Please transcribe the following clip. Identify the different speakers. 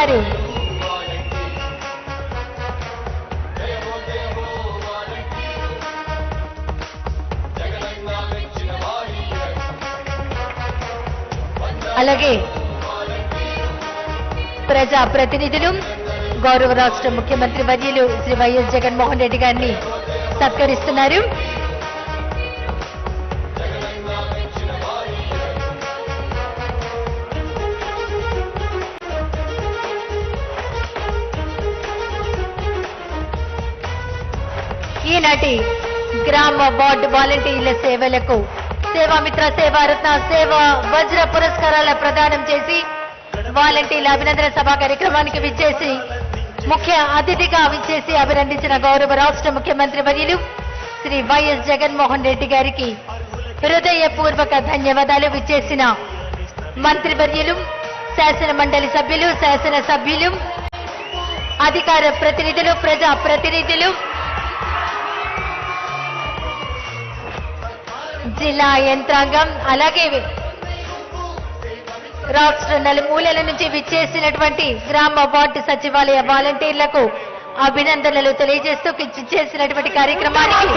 Speaker 1: గారు. అలాగే ప్రజా ప్రతినిధులు గౌరవ రాష్ట్ర ముఖ్యమంత్రి వర్యులు శ్రీ వైఎస్ జగన్మోహన్ రెడ్డి గారిని సత్కరిస్తున్నారు. ఈనాటి గ్రామ వార్డు వాలంటీర్ల సేవలకు సేవామిత్ర సేవారత్న సేవా వజ్ర పురస్కారాల ప్రదానం చేసి వాలంటీర్ల అభినందన సభ కార్యక్రమానికి విచ్చేసి ముఖ్య అతిథిగా విచ్చేసి అభినందించిన గౌరవ రాష్ట్ర ముఖ్యమంత్రి వర్యులు శ్రీ వైఎస్ జగన్మోహన్ రెడ్డి గారికి హృదయపూర్వక ధన్యవాదాలు. విచ్చేసిన మంత్రివర్యులు, శాసన మండలి సభ్యులు, శాసన సభ్యులు, అధికార ప్రతినిధులు, ప్రజా ప్రతినిధులు, జిల్లా యంత్రాంగం, అలాగే రాష్ట్ర నలుమూలల నుంచి విచ్చేసినటువంటి గ్రామ వార్డు సచివాలయ వాలంటీర్లకు అభినందనలు తెలియజేస్తూ చేసినటువంటి కార్యక్రమానికి